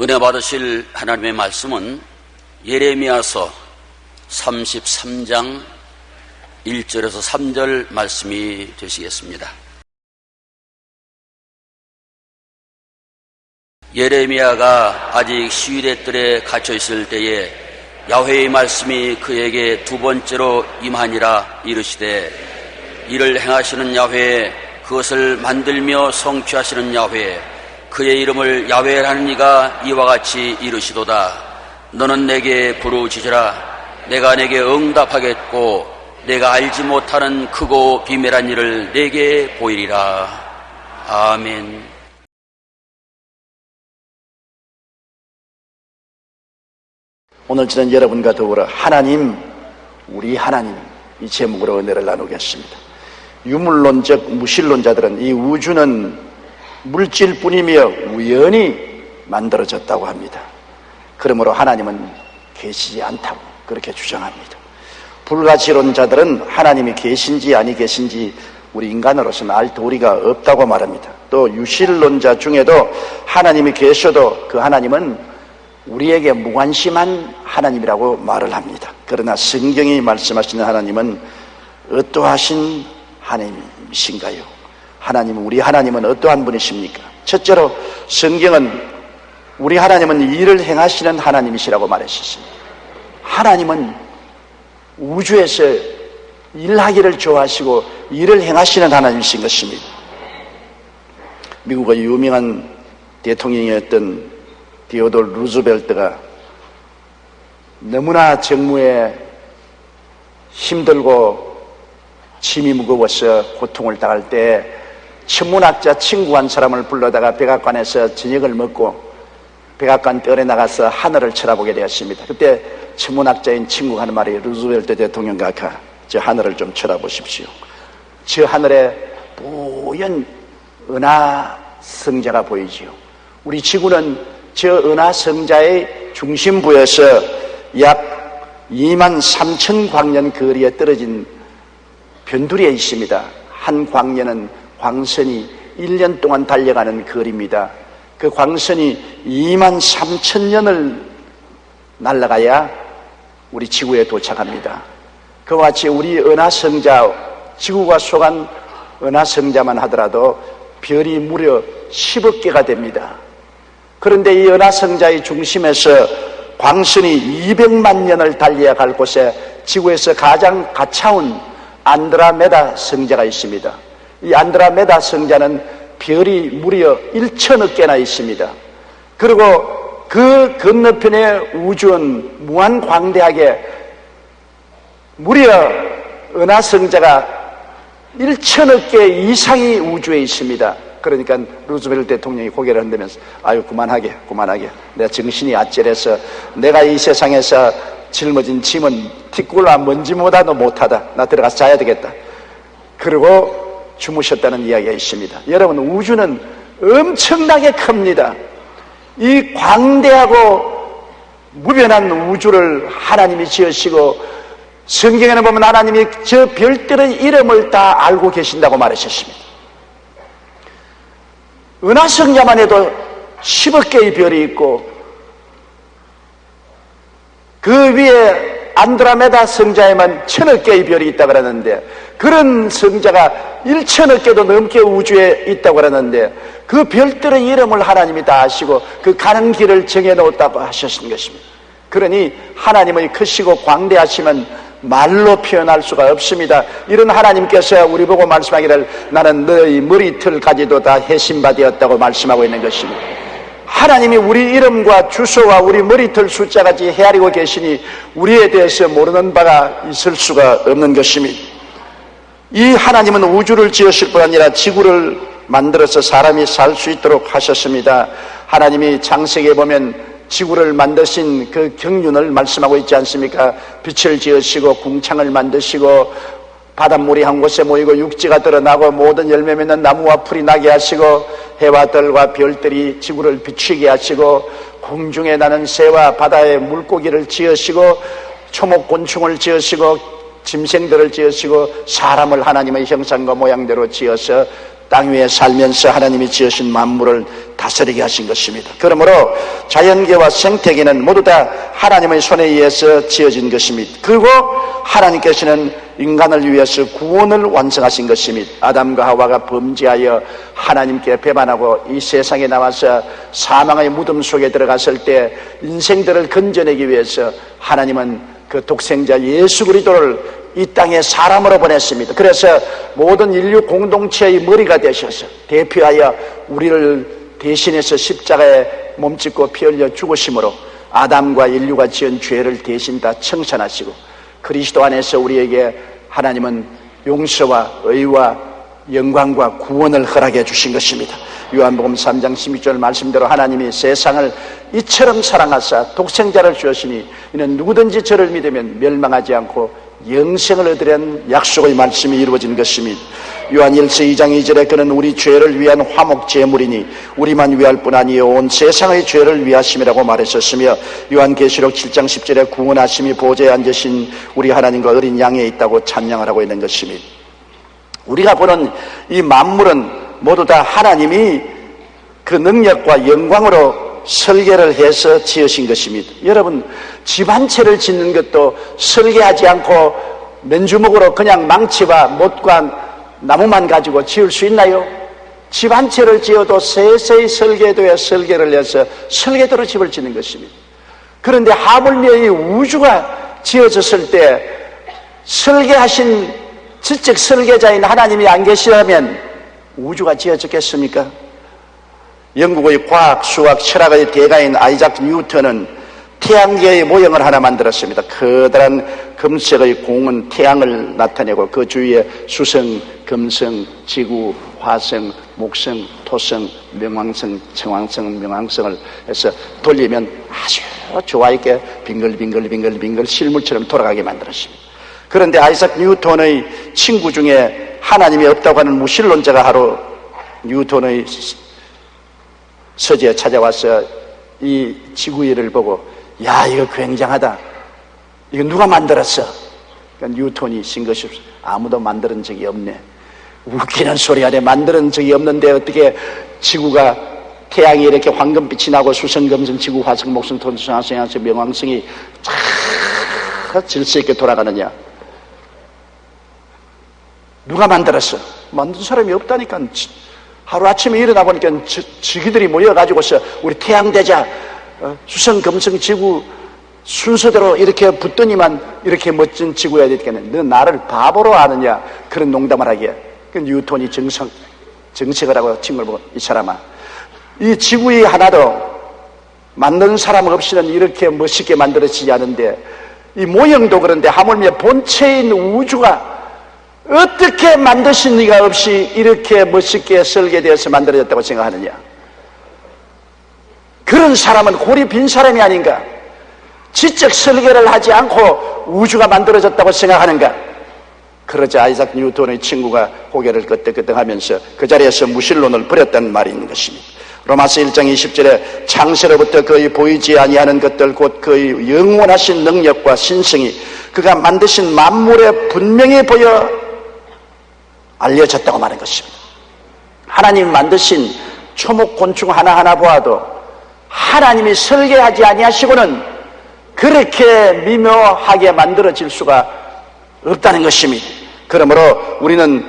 은혜 받으실 하나님의 말씀은 예레미야서 33장 1절에서 3절 말씀이 되시겠습니다. 예레미야가 아직 시위대 뜰에 갇혀 있을 때에 야훼의 말씀이 그에게 두 번째로 임하니라. 이르시되 이를 행하시는 야훼, 그것을 만들며 성취하시는 야훼, 그의 이름을 야훼라는 이가 이와 같이 이르시도다. 너는 내게 부르짖으라. 내가 내게 응답하겠고 내가 알지 못하는 크고 비밀한 일을 내게 보이리라. 아멘. 오늘 저는 여러분과 더불어 하나님, 우리 하나님, 이 제목으로 은혜를 나누겠습니다. 유물론적 무신론자들은 이 우주는 물질뿐이며 우연히 만들어졌다고 합니다. 그러므로 하나님은 계시지 않다고 그렇게 주장합니다. 불가지론자들은 하나님이 계신지 아니 계신지 우리 인간으로서는 알 도리가 없다고 말합니다. 또 유실론자 중에도 하나님이 계셔도 그 하나님은 우리에게 무관심한 하나님이라고 말을 합니다. 그러나 성경이 말씀하시는 하나님은 어떠하신 하나님이신가요? 하나님은, 우리 하나님은 어떠한 분이십니까? 첫째로 성경은 우리 하나님은 일을 행하시는 하나님이시라고 말했습니다. 하나님은 우주에서 일하기를 좋아하시고 일을 행하시는 하나님이신 것입니다. 미국의 유명한 대통령이었던 디오돌 루즈벨트가 너무나 정무에 힘들고 짐이 무거워서 고통을 당할 때 천문학자 친구 한 사람을 불러다가 백악관에서 저녁을 먹고 백악관 뜰에 나가서 하늘을 쳐다보게 되었습니다. 그때 천문학자인 친구가 하는 말이, 루즈벨트 대통령 각하, 저 하늘을 좀 쳐다보십시오. 저 하늘에 뽀얀 은하성자가 보이지요. 우리 지구는 저 은하성자의 중심부에서 약 2만 3천 광년 거리에 떨어진 변두리에 있습니다. 한 광년은 광선이 1년 동안 달려가는 거리입니다. 그 광선이 2만 3천 년을 날아가야 우리 지구에 도착합니다. 그와 같이 우리 은하성자, 지구가 속한 은하성자만 하더라도 별이 무려 10억 개가 됩니다. 그런데 이 은하성자의 중심에서 광선이 200만 년을 달려야 갈 곳에 지구에서 가장 가까운 안드로메다 성자가 있습니다. 이 안드로메다 성자는 별이 무려 1천억 개나 있습니다. 그리고 그 건너편의 우주는 무한광대하게 무려 은하성자가 1천억 개 이상이 우주에 있습니다. 그러니까 루즈벨트 대통령이 고개를 흔들면서 아유 그만하게 내가 정신이 아찔해서 내가 이 세상에서 짊어진 짐은 티끌나 먼지보다도 못하다. 나 들어가서 자야 되겠다. 그리고 주무셨다는 이야기가 있습니다. 여러분, 우주는 엄청나게 큽니다. 이 광대하고 무변한 우주를 하나님이 지으시고 성경에는 보면 하나님이 저 별들의 이름을 다 알고 계신다고 말하셨습니다. 은하성자만 해도 10억 개의 별이 있고 그 위에 안드로메다 성자에만 1000억 개의 별이 있다고 그러는데, 그런 성자가 1000억 개도 넘게 우주에 있다고 그러는데 그 별들의 이름을 하나님이 다 아시고 그 가는 길을 정해놓았다고 하셨는 것입니다. 그러니 하나님의 크시고 광대하시면 말로 표현할 수가 없습니다. 이런 하나님께서 우리 보고 말씀하기를 나는 너희 머리털까지도 다 해신바 되었다고 말씀하고 있는 것입니다. 하나님이 우리 이름과 주소와 우리 머리털 숫자까지 헤아리고 계시니 우리에 대해서 모르는 바가 있을 수가 없는 것입니다. 이 하나님은 우주를 지으실 뿐 아니라 지구를 만들어서 사람이 살 수 있도록 하셨습니다. 하나님이 창세기에 보면 지구를 만드신 그 경륜을 말씀하고 있지 않습니까? 빛을 지으시고 궁창을 만드시고 바닷물이 한 곳에 모이고 육지가 드러나고 모든 열매 맺는 나무와 풀이 나게 하시고 해와 달과 별들이 지구를 비추게 하시고 공중에 나는 새와 바다의 물고기를 지으시고 초목곤충을 지으시고 짐승들을 지으시고 사람을 하나님의 형상과 모양대로 지어서 땅 위에 살면서 하나님이 지으신 만물을 다스리게 하신 것입니다. 그러므로 자연계와 생태계는 모두 다 하나님의 손에 의해서 지어진 것입니다. 그리고 하나님께서는 인간을 위해서 구원을 완성하신 것입니다. 아담과 하와가 범죄하여 하나님께 배반하고 이 세상에 나와서 사망의 무덤 속에 들어갔을 때 인생들을 건져내기 위해서 하나님은 그 독생자 예수 그리스도를 이 땅에 사람으로 보냈습니다. 그래서 모든 인류 공동체의 머리가 되셔서 대표하여 우리를 대신해서 십자가에 몸짓고 피 흘려 죽으심으로 아담과 인류가 지은 죄를 대신 다 청산하시고 그리스도 안에서 우리에게 하나님은 용서와 의와 영광과 구원을 허락해 주신 것입니다. 요한복음 3장 16절 말씀대로 하나님이 세상을 이처럼 사랑하사 독생자를 주었으니 이는 누구든지 저를 믿으면 멸망하지 않고 영생을 얻으려는 약속의 말씀이 이루어진 것입니다. 요한일서 2장 2절에 그는 우리 죄를 위한 화목 제물이니 우리만 위할 뿐 아니요 온 세상의 죄를 위하심이라고 말했었으며 요한계시록 7장 10절에 구원하심이 보좌에 앉으신 우리 하나님과 어린 양에 있다고 찬양하라고 있는 것입니다. 우리가 보는 이 만물은 모두 다 하나님이 그 능력과 영광으로 설계를 해서 지으신 것입니다. 여러분, 집 한 채를 짓는 것도 설계하지 않고 맨주먹으로 그냥 망치와 못과 나무만 가지고 지을 수 있나요? 집 한 채를 지어도 세세히 설계도에 설계를 해서 설계도로 집을 짓는 것입니다. 그런데 하물며 이 우주가 지어졌을 때 설계하신 지적 설계자인 하나님이 안 계시다면 우주가 지어졌겠습니까? 영국의 과학, 수학, 철학의 대가인 아이작 뉴턴은 태양계의 모형을 하나 만들었습니다. 커다란 금색의 공은 태양을 나타내고 그 주위에 수성, 금성, 지구, 화성, 목성, 토성, 명왕성, 청왕성, 명왕성을 해서 돌리면 아주 좋아있게 빙글빙글 실물처럼 돌아가게 만들었습니다. 그런데 아이작 뉴턴의 친구 중에 하나님이 없다고 하는 무신론자가 하루 뉴턴의 서재에 찾아와서 이 지구일을 보고 야, 이거 굉장하다. 이거 누가 만들었어? 그러니까 뉴턴이 쓴 것이 없어. 아무도 만드는 적이 없네. 웃기는 소리 하네. 만드는 적이 없는데 어떻게 지구가 태양이 이렇게 황금빛이 나고 수성, 금성, 지구, 화성, 목성, 토성, 화성, 양성, 명왕성이 쫙 질서 있게 돌아가느냐? 누가 만들었어? 만든 사람이 없다니까. 하루아침에 일어나 보니까 지기들이 모여가지고서 우리 태양대자 수성, 금성, 지구 순서대로 이렇게 붙더니만 이렇게 멋진 지구야 되겠네. 너 나를 바보로 아느냐? 그런 농담을 하기에 뉴턴이 정색을 하고 친구를 보고 이 사람아, 이 지구의 하나도 만드는 사람 없이는 이렇게 멋있게 만들어지지 않은데 이 모형도 그런데 하물며 본체인 우주가 어떻게 만드신 리가 없이 이렇게 멋있게 설계되어서 만들어졌다고 생각하느냐? 그런 사람은 골이 빈 사람이 아닌가? 지적 설계를 하지 않고 우주가 만들어졌다고 생각하는가? 그러자 아이작 뉴턴의 친구가 고개를 끄덕끄덕하면서 그 자리에서 무신론을 버렸다는 말이 있는 것입니다. 로마서 1장 20절에 창세로부터 그의 보이지 아니하는 것들 곧 그의 영원하신 능력과 신성이 그가 만드신 만물에 분명히 보여 알려졌다고 말한 것입니다. 하나님이 만드신 초목 곤충 하나하나 보아도 하나님이 설계하지 아니하시고는 그렇게 미묘하게 만들어질 수가 없다는 것입니다. 그러므로 우리는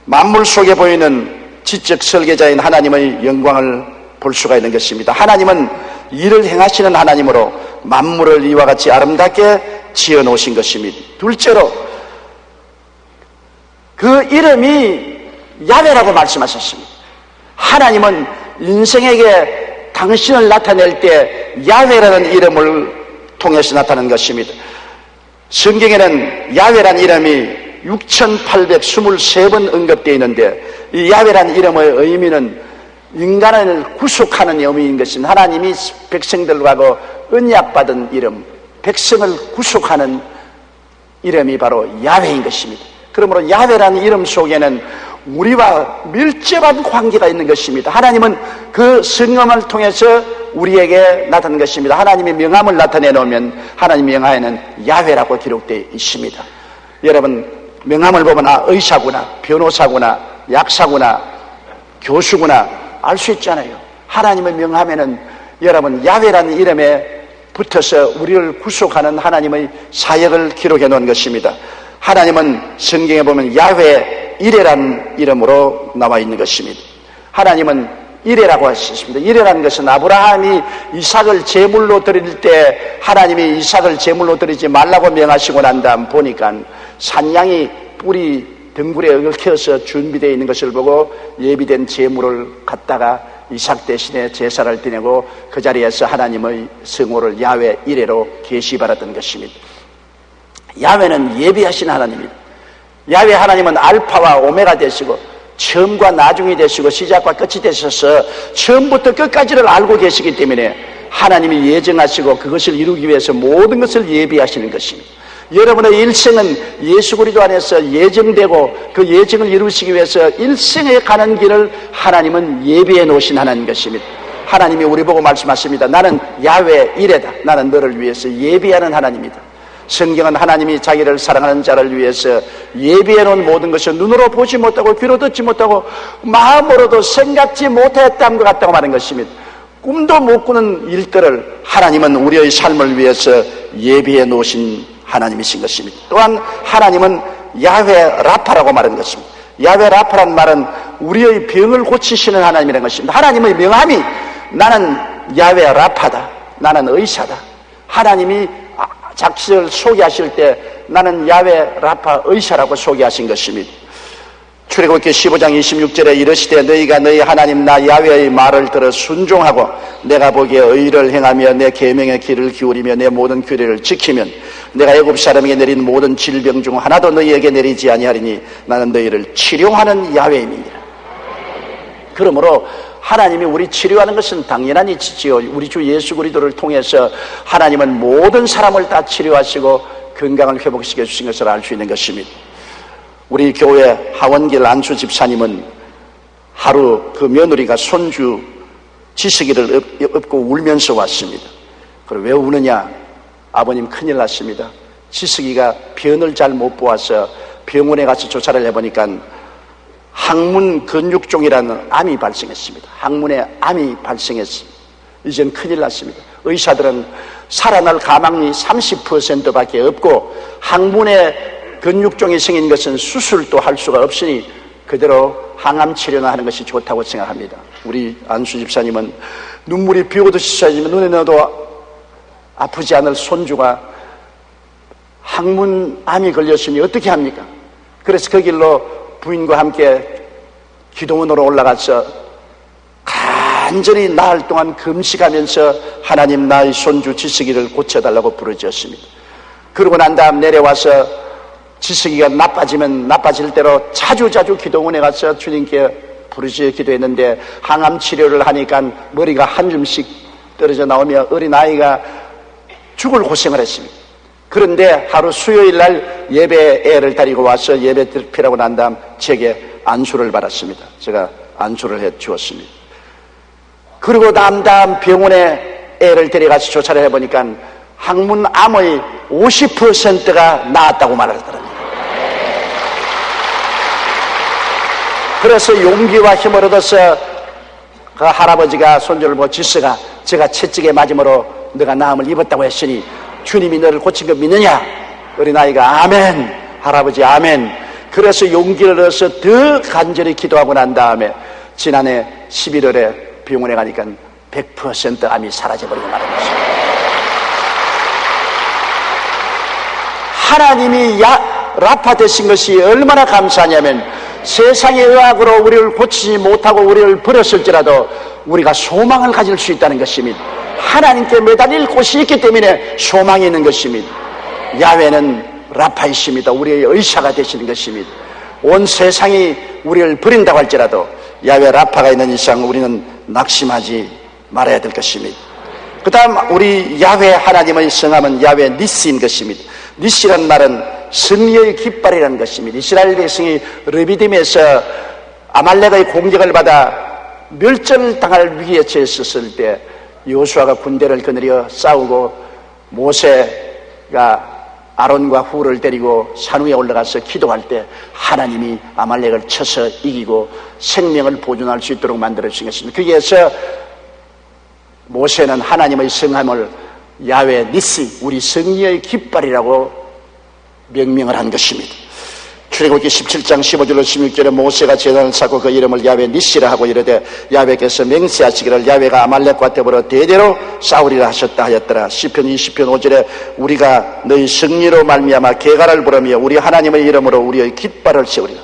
만물 속에 보이는 지적 설계자인 하나님의 영광을 볼 수가 있는 것입니다. 하나님은 일을 행하시는 하나님으로 만물을 이와 같이 아름답게 지어 놓으신 것입니다. 둘째로 그 이름이 야훼라고 말씀하셨습니다. 하나님은 인생에게 당신을 나타낼 때 야훼라는 이름을 통해서 나타난 것입니다. 성경에는 야훼라는 이름이 6,823번 언급되어 있는데 이 야훼라는 이름의 의미는 인간을 구속하는 의미인 것입니다. 하나님이 백성들과 언약받은 이름, 백성을 구속하는 이름이 바로 야훼인 것입니다. 그러므로 야훼라는 이름 속에는 우리와 밀접한 관계가 있는 것입니다. 하나님은 그 성령을 통해서 우리에게 나타난 것입니다. 하나님이 명함을 나타내 놓으면 하나님 명하에는 야훼라고 기록되어 있습니다. 여러분, 명함을 보면 의사구나, 변호사구나, 약사구나, 교수구나 알 수 있잖아요. 하나님을 명하면은 여러분 야훼라는 이름에 붙어서 우리를 구속하는 하나님의 사역을 기록해 놓은 것입니다. 하나님은 성경에 보면 야훼 이레라는 이름으로 나와 있는 것입니다. 하나님은 이레라고 하셨습니다. 이레라는 것은 아브라함이 이삭을 제물로 드릴 때 하나님이 이삭을 제물로 드리지 말라고 명하시고 난 다음 보니까 산양이 뿔이 등굴에 얽혀서 준비되어 있는 것을 보고 예비된 제물을 갖다가 이삭 대신에 제사를 드리고 그 자리에서 하나님의 성호를 야훼 이레로 계시받았던 것입니다. 야훼는 예비하신 하나님입니다. 야훼 하나님은 알파와 오메가 되시고 처음과 나중이 되시고 시작과 끝이 되셔서 처음부터 끝까지를 알고 계시기 때문에 하나님이 예정하시고 그것을 이루기 위해서 모든 것을 예비하시는 것입니다. 여러분의 일생은 예수 그리스도 안에서 예정되고 그 예정을 이루시기 위해서 일생에 가는 길을 하나님은 예비해 놓으신 하나님 것입니다. 하나님이 우리 보고 말씀하십니다. 나는 야훼 이레다. 나는 너를 위해서 예비하는 하나님이다. 성경은 하나님이 자기를 사랑하는 자를 위해서 예비해 놓은 모든 것을 눈으로 보지 못하고 귀로 듣지 못하고 마음으로도 생각지 못했던 것 같다고 말하는 것입니다. 꿈도 못 꾸는 일들을 하나님은 우리의 삶을 위해서 예비해 놓으신 하나님이신 것입니다. 또한 하나님은 야훼 라파라고 말하는 것입니다. 야훼 라파라는 말은 우리의 병을 고치시는 하나님이라는 것입니다. 하나님의 명함이 나는 야훼 라파다. 나는 의사다. 하나님이 자신을 소개하실 때 나는 야훼 라파 의사라고 소개하신 것입니다. 출애굽기 15장 26절에 이르시되 너희가 너희 하나님 나 야훼의 말을 들어 순종하고 내가 보기에 의를 행하며 내 계명의 길을 기울이며 내 모든 규례를 지키면 내가 애굽 사람에게 내린 모든 질병 중 하나도 너희에게 내리지 아니하리니 나는 너희를 치료하는 야훼임이니라. 그러므로 하나님이 우리 치료하는 것은 당연한 이치지요. 우리 주 예수 그리스도를 통해서 하나님은 모든 사람을 다 치료하시고 건강을 회복시켜 주신 것을 알 수 있는 것입니다. 우리 교회 하원길 안수 집사님은 하루 그 며느리가 손주 지식이를 업고 울면서 왔습니다. 그리고 왜 우느냐? 아버님 큰일 났습니다. 지식이가 변을 잘 못 보아서 병원에 가서 조사를 해보니까 항문 근육종이라는 암이 발생했습니다. 항문에 암이 발생했습니다. 이젠 큰일 났습니다. 의사들은 살아날 가망이 30%밖에 없고 항문에 근육종이 생긴 것은 수술도 할 수가 없으니 그대로 항암 치료나 하는 것이 좋다고 생각합니다. 우리 안수 집사님은 눈물이 비 오듯이 쏟아지면 눈에 넣어도 아프지 않을 손주가 항문암이 걸렸으니 어떻게 합니까? 그래서 그 길로 부인과 함께 기도원으로 올라가서 간절히 나흘 동안 금식하면서 하나님 나의 손주 지식이를 고쳐달라고 부르짖었습니다. 그러고 난 다음 내려와서 지식이가 나빠지면 나빠질 대로 자주 기도원에 가서 주님께 부르짖어 기도했는데 항암 치료를 하니까 머리가 한 줌씩 떨어져 나오며 어린아이가 죽을 고생을 했습니다. 그런데 하루 수요일 날 예배 애를 데리고 와서 예배 드리라고 난 다음 제게 안수를 받았습니다. 제가 안수를 해 주었습니다. 그리고 다음 병원에 애를 데려가서 조사를 해보니까 항문암의 50%가 나았다고 말하더랍니다. 그래서 용기와 힘을 얻어서 그 할아버지가 손주를 보고 지스가 제가 채찍에 맞음으로 너가 나음을 입었다고 했으니 주님이 너를 고친 거 믿느냐? 어린아이가 아멘. 할아버지 아멘. 그래서 용기를 얻어서 더 간절히 기도하고 난 다음에 지난해 11월에 병원에 가니까 100% 암이 사라져버리고 말한 것입니다. 하나님이 라파 되신 것이 얼마나 감사하냐면 세상의 의학으로 우리를 고치지 못하고 우리를 버렸을지라도 우리가 소망을 가질 수 있다는 것입니다. 하나님께 매달릴 곳이 있기 때문에 소망이 있는 것입니다. 야훼는 라파이십니다. 우리의 의사가 되시는 것입니다. 온 세상이 우리를 버린다고 할지라도 야훼 라파가 있는 이상 우리는 낙심하지 말아야 될 것입니다. 그 다음 우리 야훼 하나님의 성함은 야훼 니시인 것입니다. 니시란 말은 승리의 깃발이라는 것입니다. 이스라엘 백성이 르비딤에서 아말렉의 공격을 받아 멸절당할 위기에 처했을 때 여호수아가 군대를 거느려 싸우고 모세가 아론과 훌을 데리고 산 위에 올라가서 기도할 때 하나님이 아말렉을 쳐서 이기고 생명을 보존할 수 있도록 만들어 주신 것입니다. 거기에서 모세는 하나님의 성함을 야훼 니시, 우리 승리의 깃발이라고 명명을 한 것입니다. 출애굽기 17장 15절로 16절에 모세가 제단을 쌓고 그 이름을 야훼 니시라 하고 이르되 야훼께서 맹세하시기를 야훼가 아말렉과 더불어 대대로 싸우리라 하셨다 하였더라. 시편 20편 5절에 우리가 너희 승리로 말미암아 계가를 부르며 우리 하나님의 이름으로 우리의 깃발을 세우리라.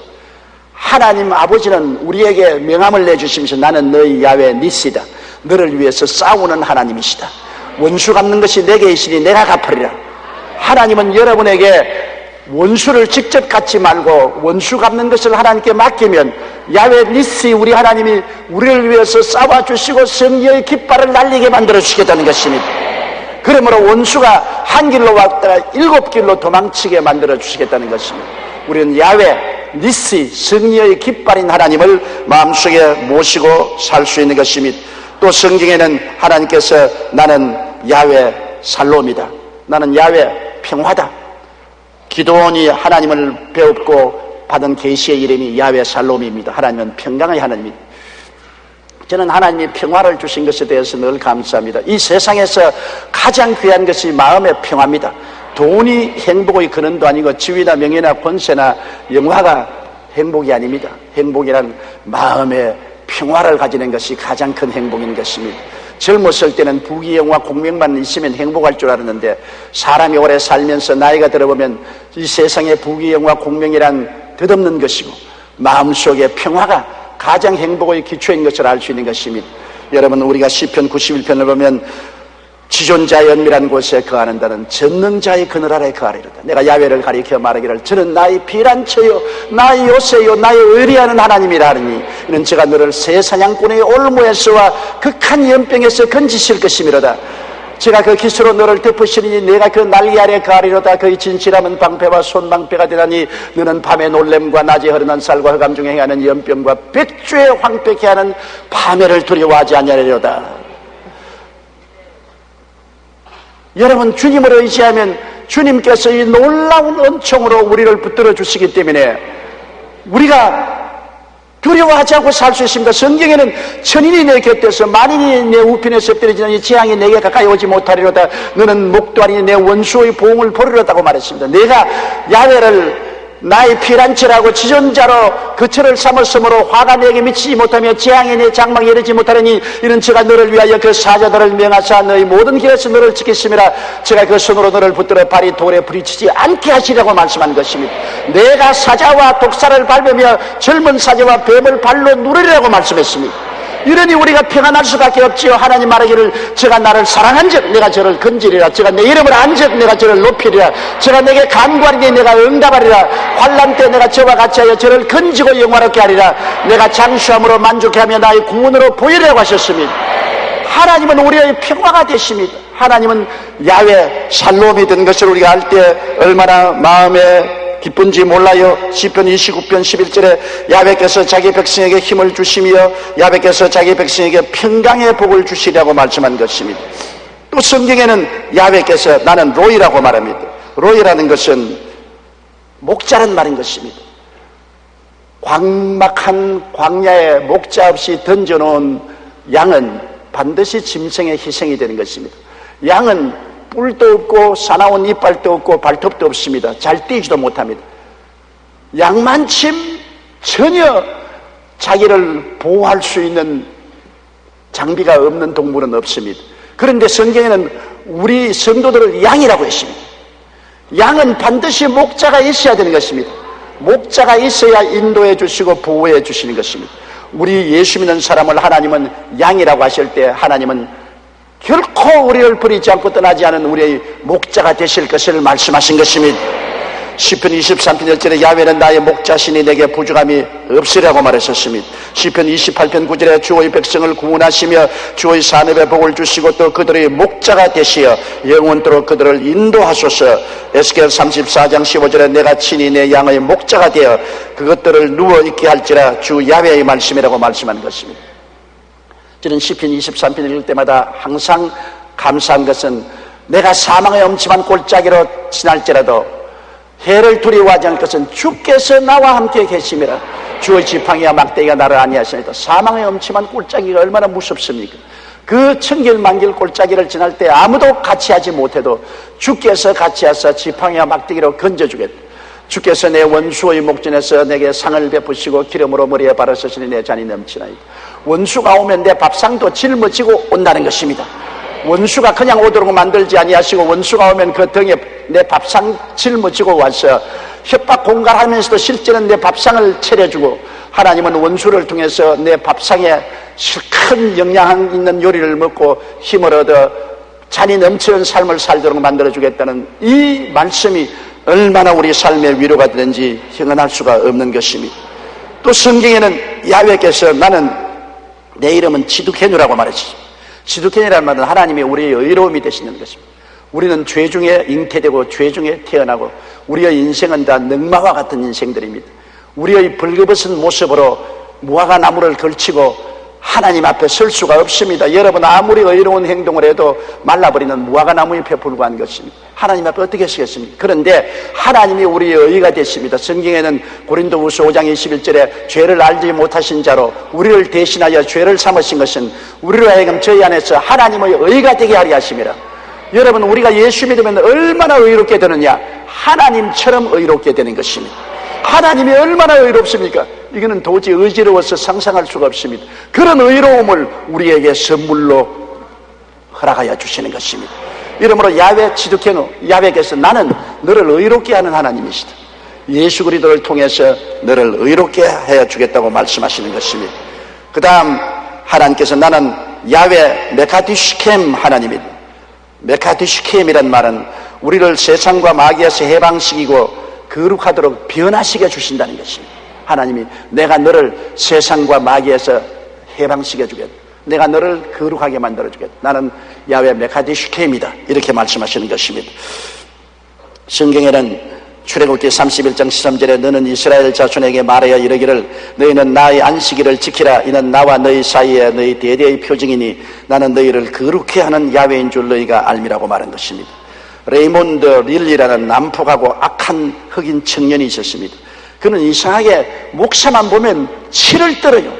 하나님 아버지는 우리에게 명함을 내주시면서 나는 너희 야훼 니시다, 너를 위해서 싸우는 하나님이시다. 원수 갚는 것이 내게 있으니 내가 갚으리라. 하나님은 여러분에게 원수를 직접 갚지 말고 원수 갚는 것을 하나님께 맡기면 야훼 니시, 우리 하나님이 우리를 위해서 싸워주시고 승리의 깃발을 날리게 만들어 주시겠다는 것입니다. 그러므로 원수가 한 길로 왔다가 7길로 도망치게 만들어 주시겠다는 것입니다. 우리는 야훼 니시, 승리의 깃발인 하나님을 마음속에 모시고 살 수 있는 것입니다. 또 성경에는 하나님께서 나는 야훼 살롬이다, 나는 야훼 평화다. 기도원이 하나님을 배웠고 받은 계시의 이름이 야훼 살롬입니다. 하나님은 평강의 하나님입니다. 저는 하나님이 평화를 주신 것에 대해서 늘 감사합니다. 이 세상에서 가장 귀한 것이 마음의 평화입니다. 돈이 행복의 근원도 아니고 지위나 명예나 권세나 영화가 행복이 아닙니다. 행복이란 마음의 평화를 가지는 것이 가장 큰 행복인 것입니다. 젊었을 때는 부귀영화 공명만 있으면 행복할 줄 알았는데 사람이 오래 살면서 나이가 들어보면 이 세상의 부귀영화 공명이란 덧없는 것이고 마음속의 평화가 가장 행복의 기초인 것을 알 수 있는 것입니다. 여러분, 우리가 시편 91편을 보면 지존자의 은밀한 곳에 거하는다는 전능자의 그늘 아래 거하리로다. 내가 야훼를 가리켜 말하기를 저는 나의 피란처요 나의 요새요 나의 의리하는 하나님이라 하니 이는 제가 너를 새 사냥꾼의 올무에서와 극한 연병에서 건지실 것이미로다. 제가 그 기수로 너를 덮으시니 내가 그 날개 아래 거하리로다. 그의 진실함은 방패와 손방패가 되나니 너는 밤의 놀램과 낮에 흐르는 쌀과 흑암 중에 행하는 연병과 백주에 황폐케 하는 파멸을 두려워하지 아니하리로다. 여러분, 주님을 의지하면 주님께서 이 놀라운 은총으로 우리를 붙들어 주시기 때문에 우리가 두려워하지 않고 살 수 있습니다. 성경에는 천인이 내 곁에서 만인이 내 우편에서 떨어지는 재앙이 내게 가까이 오지 못하리로다. 너는 목도 아니 내 원수의 보응을 보리로다고 말했습니다. 내가 야훼를 나의 피란처라고 지존자로 그 처를 삼았으므로 화가 내게 미치지 못하며 재앙이 내 장막에 이르지 못하려니 이는 제가 너를 위하여 그 사자들을 명하사 너희 모든 길에서 너를 지켰음이라. 제가 그 손으로 너를 붙들어 발이 돌에 부딪히지 않게 하시라고 말씀한 것입니다. 내가 사자와 독사를 밟으며 젊은 사자와 뱀을 발로 누르리라고 말씀했습니다. 이러니 우리가 평안할 수밖에 없지요. 하나님 말하기를 제가 나를 사랑한즉 내가 저를 건지리라. 제가 내 이름을 안즉 내가 저를 높이리라. 제가 내게 간구하리니 내가 응답하리라. 환난 때 내가 저와 같이 하여 저를 건지고 영화롭게 하리라. 내가 장수함으로 만족해 하며 나의 구원으로 보이리라고 하셨습니다. 하나님은 우리의 평화가 되십니다. 하나님은 야훼 살롬이 된 것을 우리가 알 때 얼마나 마음에 기쁜지 몰라요. 시편 29편 11절에 야훼께서 자기 백성에게 힘을 주시며 야훼께서 자기 백성에게 평강의 복을 주시려고 말씀한 것입니다. 또 성경에는 야훼께서 나는 로이라고 말합니다. 로이라는 것은 목자란 말인 것입니다. 광막한 광야에 목자 없이 던져놓은 양은 반드시 짐승의 희생이 되는 것입니다. 양은 뿔도 없고 사나운 이빨도 없고 발톱도 없습니다. 잘 뛰지도 못합니다. 양만침 전혀 자기를 보호할 수 있는 장비가 없는 동물은 없습니다. 그런데 성경에는 우리 성도들을 양이라고 했습니다. 양은 반드시 목자가 있어야 되는 것입니다. 목자가 있어야 인도해 주시고 보호해 주시는 것입니다. 우리 예수 믿는 사람을 하나님은 양이라고 하실 때 하나님은 결코 우리를 버리지 않고 떠나지 않은 우리의 목자가 되실 것을 말씀하신 것입니다. 시편 23편 1절에 야훼는 나의 목자시니 내게 부족함이 없으리라고 말하셨습니다. 시편 28편 9절에 주의 백성을 구원하시며 주의 산업에 복을 주시고 또 그들의 목자가 되시어 영원토록 그들을 인도하소서. 에스겔 34장 15절에 내가 친히 내 양의 목자가 되어 그것들을 누워 있게 할지라 주 야훼의 말씀이라고 말씀한 것입니다. 저는 시편 23편 읽을 때마다 항상 감사한 것은 내가 사망의 엄침한 골짜기로 지날지라도 해를 두려워하지 않을 것은 주께서 나와 함께 계심이라. 주의 지팡이와 막대기가 나를 안위하시니까. 사망의 엄침한 골짜기가 얼마나 무섭습니까? 그 천길만길 골짜기를 지날 때 아무도 같이 하지 못해도 주께서 같이 하사 지팡이와 막대기로 건져주겠다. 주께서 내 원수의 목전에서 내게 상을 베푸시고 기름으로 머리에 바르시니 내 잔이 넘치나이다. 원수가 오면 내 밥상도 짊어지고 온다는 것입니다. 원수가 그냥 오도록 만들지 아니하시고 원수가 오면 그 등에 내 밥상 짊어지고 와서 협박 공갈하면서도 실제는 내 밥상을 차려주고, 하나님은 원수를 통해서 내 밥상에 큰 영양 있는 요리를 먹고 힘을 얻어 잔이 넘치는 삶을 살도록 만들어주겠다는 이 말씀이 얼마나 우리 삶의 위로가 되는지 형언할 수가 없는 것입니다. 또 성경에는 야훼께서 나는 내 이름은 지두케누라고 말했습니다. 지두케누라는 말은 하나님이 우리의 의로움이 되시는 것입니다. 우리는 죄 중에 잉태되고 죄 중에 태어나고 우리의 인생은 다 늑마와 같은 인생들입니다. 우리의 벌거벗은 모습으로 무화과 나무를 걸치고 하나님 앞에 설 수가 없습니다. 여러분 아무리 의로운 행동을 해도 말라버리는 무화과 나무 잎에 불과한 것입니다. 하나님 앞에 어떻게 서겠습니까? 그런데 하나님이 우리의 의가 됐습니다. 성경에는 고린도후서 5장 21절에 죄를 알지 못하신 자로 우리를 대신하여 죄를 삼으신 것은 우리로 하여금 저희 안에서 하나님의 의가 되게 하려 하심이라. 여러분 우리가 예수 믿으면 얼마나 의롭게 되느냐? 하나님처럼 의롭게 되는 것입니다. 하나님이 얼마나 의롭습니까? 이거는 도저히 어지러워서 상상할 수가 없습니다. 그런 의로움을 우리에게 선물로 허락하여 주시는 것입니다. 이러므로 야훼 지두케누, 야훼께서 나는 너를 의롭게 하는 하나님이시다. 예수 그리스도를 통해서 너를 의롭게 해 주겠다고 말씀하시는 것입니다. 그 다음 하나님께서 나는 야훼 메카디슈켐 하나님이다. 메카디슈켐이란 말은 우리를 세상과 마귀에서 해방시키고 거룩하도록 변화시켜 주신다는 것입니다. 하나님이 내가 너를 세상과 마귀에서 해방시켜 주겠다. 내가 너를 거룩하게 만들어 주겠다. 나는 야훼 메카디슈켐이다. 이렇게 말씀하시는 것입니다. 성경에는 출애굽기 31장 13절에 너는 이스라엘 자손에게 말하여 이르기를 너희는 나의 안식일을 지키라. 이는 나와 너희 사이에 너희 대대의 표징이니 나는 너희를 거룩해 하는 야훼인 줄 너희가 알미라고 말한 것입니다. 레이몬드 릴리라는 난폭하고 악한 흑인 청년이 있었습니다. 그는 이상하게 목사만 보면 치를 떨어요.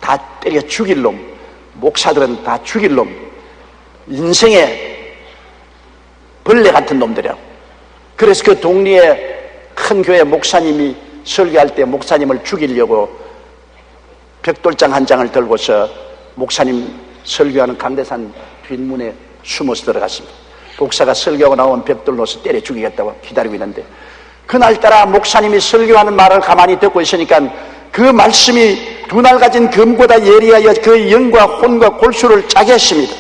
다 때려 죽일 놈. 목사들은 다 죽일 놈. 인생의 벌레 같은 놈들이라고. 그래서 그 동리의 큰 교회 목사님이 설교할 때 목사님을 죽이려고 벽돌장 한 장을 들고서 목사님 설교하는 강대산 뒷문에 숨어서 들어갔습니다. 목사가 설교하고 나오면 벽돌 놓아서 때려 죽이겠다고 기다리고 있는데 그날따라 목사님이 설교하는 말을 가만히 듣고 있으니까 그 말씀이 두 날 가진 금보다 예리하여 그 영과 혼과 골수를 짜게 했습니다.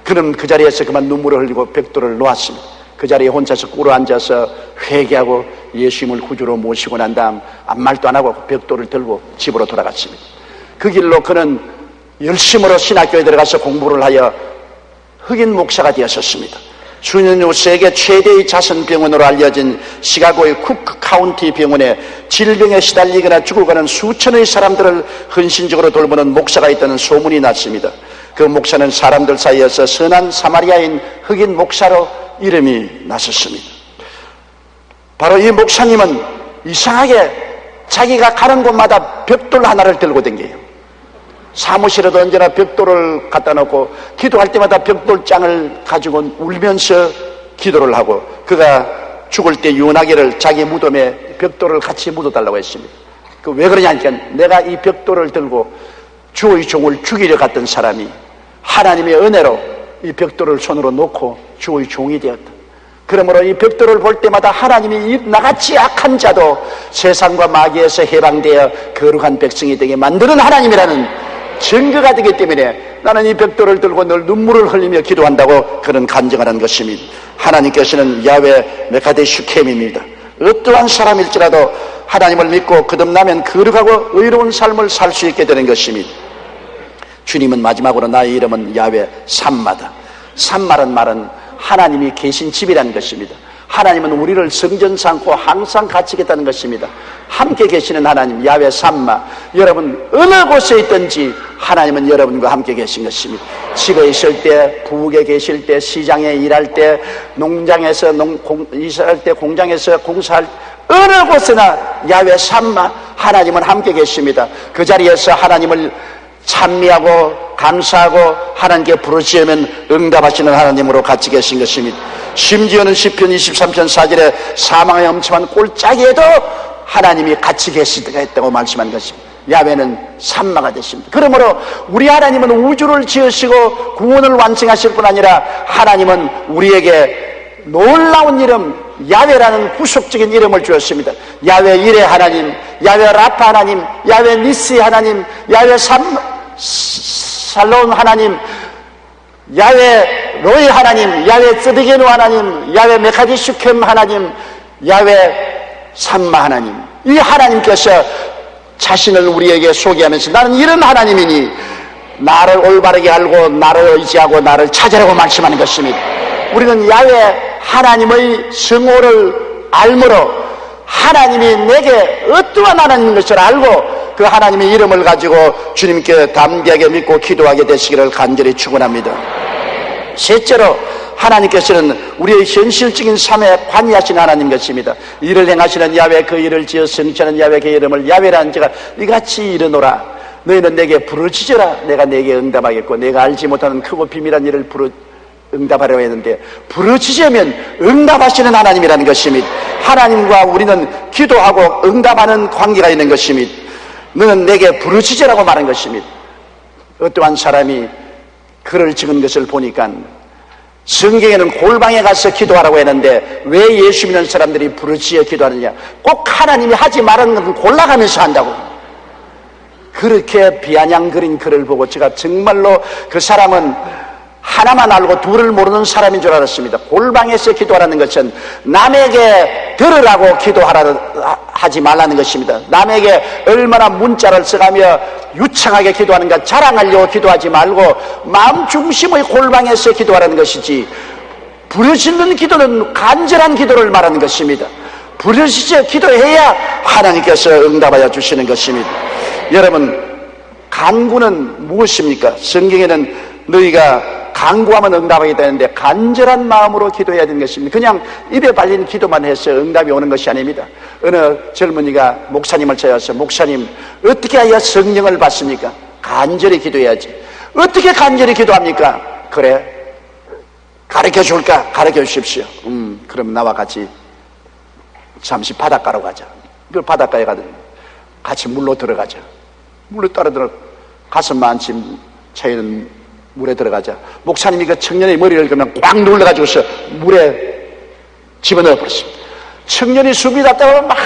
그는 그 자리에서 그만 눈물을 흘리고 벽돌을 놓았습니다. 그 자리에 혼자서 꿇어 앉아서 회개하고 예수님을 구주로 모시고 난 다음 아무 말도 안 하고 벽돌을 들고 집으로 돌아갔습니다. 그 길로 그는 열심으로 신학교에 들어가서 공부를 하여 흑인 목사가 되었었습니다. 수년 후 세계 최대의 자선병원으로 알려진 시카고의 쿠크 카운티 병원에 질병에 시달리거나 죽어가는 수천의 사람들을 헌신적으로 돌보는 목사가 있다는 소문이 났습니다. 그 목사는 사람들 사이에서 선한 사마리아인 흑인 목사로 이름이 났었습니다. 바로 이 목사님은 이상하게 자기가 가는 곳마다 벽돌 하나를 들고 다녀요. 사무실에도 언제나 벽돌을 갖다 놓고 기도할 때마다 벽돌장을 가지고 울면서 기도를 하고 그가 죽을 때 유나기를 자기 무덤에 벽돌을 같이 묻어달라고 했습니다. 그 왜 그러냐니까 내가 이 벽돌을 들고 주의 종을 죽이려 갔던 사람이 하나님의 은혜로 이 벽돌을 손으로 놓고 주의 종이 되었다. 그러므로 이 벽돌을 볼 때마다 하나님이 나같이 악한 자도 세상과 마귀에서 해방되어 거룩한 백성이 되게 만드는 하나님이라는 증거가 되기 때문에 나는 이 벽돌을 들고 늘 눈물을 흘리며 기도한다고 그런 간증하는 것입니다. 하나님께서는 야훼 메카디슈켐입니다. 어떠한 사람일지라도 하나님을 믿고 거듭나면 거룩하고 의로운 삶을 살 수 있게 되는 것입니다. 주님은 마지막으로 나의 이름은 야훼 삼마다. 삼마란 말은 하나님이 계신 집이라는 것입니다. 하나님은 우리를 성전 삼고 항상 같이 있겠다는 것입니다. 함께 계시는 하나님 야훼 삼마. 여러분 어느 곳에 있든지 하나님은 여러분과 함께 계신 것입니다. 집에 있을 때, 부엌에 계실 때, 시장에 일할 때, 농장에서 일할 때, 공장에서 공사할 때 어느 곳에나 야훼 삼마 하나님은 함께 계십니다. 그 자리에서 하나님을 찬미하고 감사하고 하나님께 부르짖으면 응답하시는 하나님으로 같이 계신 것입니다. 심지어는 시편 23편 4절에 사망의 엄청한 꼴짜기에도 하나님이 같이 계실 때가 있다고 말씀한 것입니다. 야훼는 산마가 되십니다. 그러므로 우리 하나님은 우주를 지으시고 구원을 완성하실 뿐 아니라 하나님은 우리에게 놀라운 이름 야훼라는 구속적인 이름을 주었습니다. 야훼 이레 하나님, 야훼 라파 하나님, 야훼 니시 하나님, 야훼 살론 하나님, 야훼 로이 하나님, 야훼 쯔드게누 하나님, 야훼 메카디슈켐 하나님, 야훼 산마 하나님. 이 하나님께서 자신을 우리에게 소개하면서 나는 이런 하나님이니 나를 올바르게 알고 나를 의지하고 나를 찾으라고 말씀하는 것입니다. 우리는 야훼 하나님의 성호를 알므로 하나님이 내게 어떠한 하나님인 것을 알고 그 하나님의 이름을 가지고 주님께 담대하게 믿고 기도하게 되시기를 간절히 축원합니다. 셋째로 하나님께서는 우리의 현실적인 삶에 관여하신 하나님 것입니다. 이를 행하시는 야훼, 그 일을 지어 성취하는 야훼, 그 이름을 야훼라는 자가 이같이 이르노라. 너희는 내게 부르짖으라. 내가 내게 응답하겠고 내가 알지 못하는 크고 비밀한 일을 응답하려고 했는데 부르짖으면 응답하시는 하나님이라는 것입니다. 하나님과 우리는 기도하고 응답하는 관계가 있는 것입니다. 너는 내게 부르짖으라고 말한 것입니다. 어떠한 사람이 글을 찍은 것을 보니까 성경에는 골방에 가서 기도하라고 했는데 왜 예수 믿는 사람들이 부르짖어 기도하느냐? 꼭 하나님이 하지 말라는 것을 골라가면서 한다고. 그렇게 비아냥거린 글을 보고 제가 정말로 그 사람은 하나만 알고 둘을 모르는 사람인 줄 알았습니다. 골방에서 기도하라는 것은 남에게 들으라고 하지 말라는 것입니다. 남에게 얼마나 문자를 써가며 유창하게 기도하는가 자랑하려고 기도하지 말고 마음 중심의 골방에서 기도하라는 것이지, 부르짖는 기도는 간절한 기도를 말하는 것입니다. 부르짖어 기도해야 하나님께서 응답하여 주시는 것입니다. 여러분, 간구는 무엇입니까? 성경에는 너희가 간구하면 응답하게 되는데 간절한 마음으로 기도해야 되는 것입니다. 그냥 입에 발린 기도만 해서 응답이 오는 것이 아닙니다. 어느 젊은이가 목사님을 찾아서 목사님 어떻게 해야 성령을 받습니까? 간절히 기도해야지. 어떻게 간절히 기도합니까? 그래, 가르쳐 줄까? 가르쳐 주십시오. 그럼 나와 같이 잠시 바닷가로 가자. 그 바닷가에 가더니 같이 물로 들어가자. 물로 따라 들어 가슴 만큼 차이는 물에 들어가자. 목사님이 그 청년의 머리를 그냥 꽉 눌러가지고서 물에 집어넣어 버렸습니다. 청년이 숨이 닿다가 막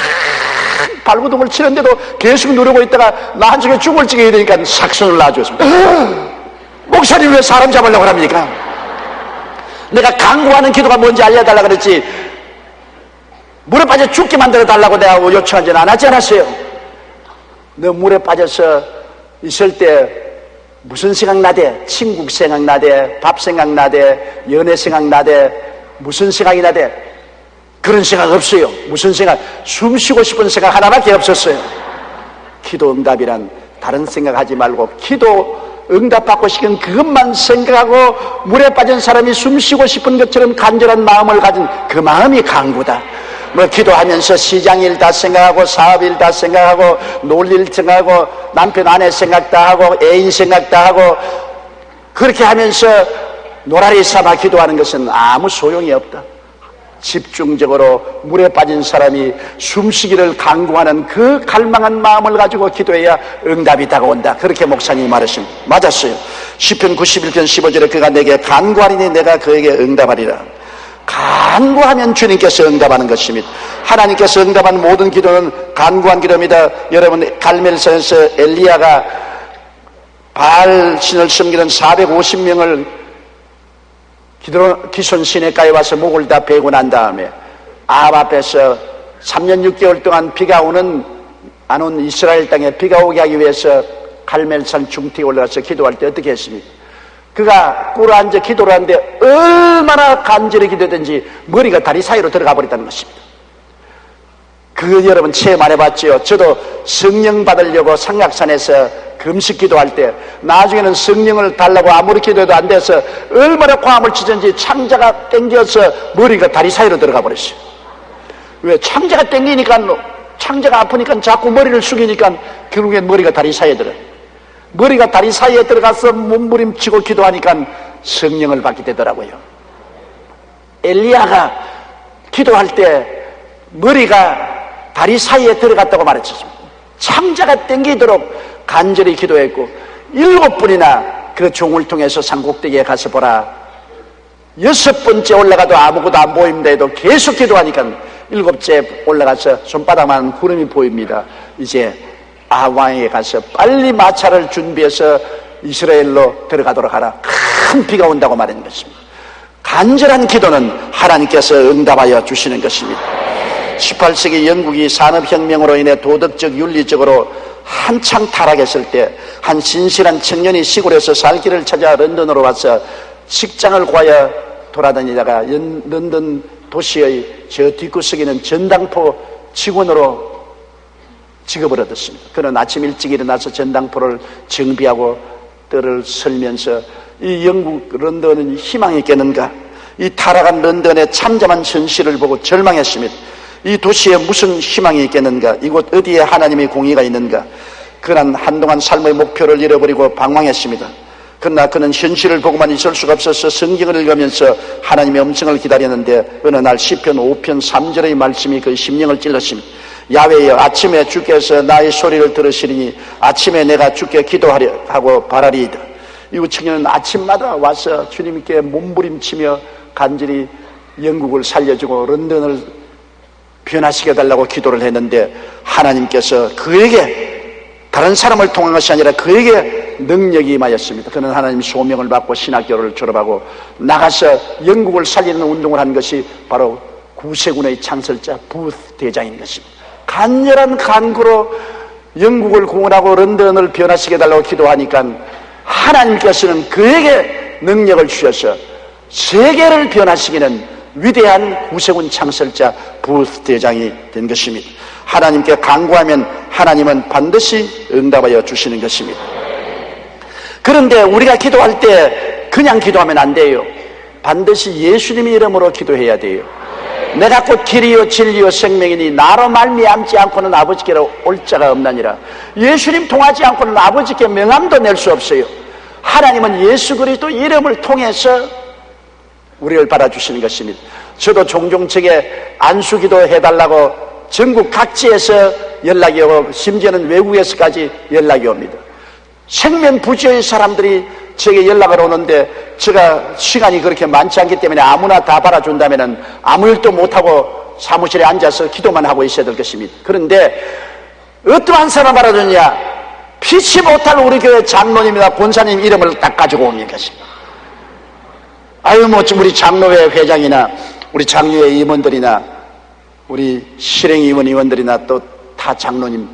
발구동을 치는데도 계속 누르고 있다가 나중에 죽을 지게 되니까 싹 손을 놔주었습니다. 목사님 왜 사람 잡으려고 합니까? 내가 간구하는 기도가 뭔지 알려달라고 그랬지 물에 빠져 죽게 만들어 달라고 내가 요청하지는 않았지 않았어요? 너 물에 빠져서 있을 때 무슨 생각나대? 친구 생각나대? 밥 생각나대? 연애 생각나대? 무슨 생각이 나대? 그런 생각 없어요. 무슨 생각? 숨 쉬고 싶은 생각 하나밖에 없었어요. 기도 응답이란 다른 생각하지 말고 기도 응답받고 싶은 그것만 생각하고 물에 빠진 사람이 숨 쉬고 싶은 것처럼 간절한 마음을 가진 그 마음이 간구다. 뭐 기도하면서 시장일 다 생각하고 사업일 다 생각하고 놀일 생각하고 남편 아내 생각 다 하고 애인 생각 다 하고 그렇게 하면서 노라리 삼아 기도하는 것은 아무 소용이 없다. 집중적으로 물에 빠진 사람이 숨쉬기를 간구하는 그 갈망한 마음을 가지고 기도해야 응답이 다가온다. 그렇게 목사님이 말하십니다. 맞았어요. 시편 91편 15절에 그가 내게 간구하리니 내가 그에게 응답하리라. 간구하면 주님께서 응답하는 것입니다. 하나님께서 응답한 모든 기도는 간구한 기도입니다. 여러분, 갈멜산에서 엘리야가 바알 신을 섬기는 450명을 기손 시내가에 와서 목을 다 베고 난 다음에 아합 앞에서 3년 6개월 동안 비가 안 온 이스라엘 땅에 비가 오게 하기 위해서 갈멜산 중턱에 올라가서 기도할 때 어떻게 했습니까? 그가 꿇어앉아 기도를 하는데 얼마나 간절히 기도했든지 머리가 다리 사이로 들어가 버렸다는 것입니다. 그거 여러분 체험 안 해봤지요? 저도 성령 받으려고 상락산에서 금식 기도할 때 나중에는 성령을 달라고 아무리 기도해도 안 돼서 얼마나 과음을 치든지 창자가 땡겨서 머리가 다리 사이로 들어가 버렸어요. 왜? 창자가 땡기니까, 창자가 아프니까 자꾸 머리를 숙이니까 결국엔 머리가 다리 사이에 들어요. 머리가 다리 사이에 들어가서 몸부림치고 기도하니까 성령을 받게 되더라고요. 엘리야가 기도할 때 머리가 다리 사이에 들어갔다고 말했습니다. 창자가 땡기도록 간절히 기도했고 7번이나 그 종을 통해서 산꼭대기에 가서 보라. 6번째 올라가도 아무것도 안 보입니다 해도 계속 기도하니까 7째 올라가서 손바닥만 구름이 보입니다. 이제 아왕에 가서 빨리 마차를 준비해서 이스라엘로 들어가도록 하라. 큰 비가 온다고 말하는 것입니다. 간절한 기도는 하나님께서 응답하여 주시는 것입니다. 18세기 영국이 산업혁명으로 인해 도덕적 윤리적으로 한창 타락했을 때 한 신실한 청년이 시골에서 살 길을 찾아 런던으로 와서 직장을 구하여 돌아다니다가 런던 도시의 저 뒷구석에는 전당포 직원으로 직업을 얻었습니다. 그는 아침 일찍 일어나서 전당포를 정비하고 뜰을 설면서 이 영국 런던은 희망이 있겠는가? 이 타락한 런던의 참담한 현실을 보고 절망했습니다. 이 도시에 무슨 희망이 있겠는가? 이곳 어디에 하나님의 공의가 있는가? 그는 한동안 삶의 목표를 잃어버리고 방황했습니다. 그러나 그는 현실을 보고만 있을 수가 없어서 성경을 읽으면서 하나님의 음성을 기다렸는데 어느 날 시편 5편 3절의 말씀이 그의 심령을 찔렀습니다. 야훼여, 아침에 주께서 나의 소리를 들으시리니 아침에 내가 주께 기도하려 하고 바라리이다. 이후 청년은 아침마다 와서 주님께 몸부림치며 간절히 영국을 살려주고 런던을 변화시켜 달라고 기도를 했는데 하나님께서 그에게 다른 사람을 통한 것이 아니라 그에게 능력이 임하였습니다. 그는 하나님 소명을 받고 신학교를 졸업하고 나가서 영국을 살리는 운동을 한 것이 바로 구세군의 창설자 부스 대장인 것입니다. 간절한 간구로 영국을 구원하고 런던을 변화시켜 달라고 기도하니까 하나님께서는 그에게 능력을 주셔서 세계를 변화시키는 위대한 구세군 창설자 부스 대장이 된 것입니다. 하나님께 간구하면 하나님은 반드시 응답하여 주시는 것입니다. 그런데 우리가 기도할 때 그냥 기도하면 안 돼요. 반드시 예수님의 이름으로 기도해야 돼요. 내가 곧 길이요 진리요 생명이니 나로 말미암지 않고는 아버지께로 올 자가 없나니라. 예수님 통하지 않고는 아버지께 명함도 낼 수 없어요. 하나님은 예수 그리스도 이름을 통해서 우리를 받아주시는 것입니다. 저도 종종 제게 안수기도 해달라고 전국 각지에서 연락이 오고 심지어는 외국에서까지 연락이 옵니다. 생면부지의 사람들이 제게 연락을 오는데 제가 시간이 그렇게 많지 않기 때문에 아무나 다 받아준다면 아무 일도 못하고 사무실에 앉아서 기도만 하고 있어야 될 것입니다. 그런데 어떠한 사람 받아주냐? 피치 못할 우리 교회 장로님이나 권사님 이름을 딱 가지고 오는 것입니다. 아유 뭐 우리 장로회 회장이나 우리 장로회 임원들이나 우리 실행위원 의원들이나 또 타 장로님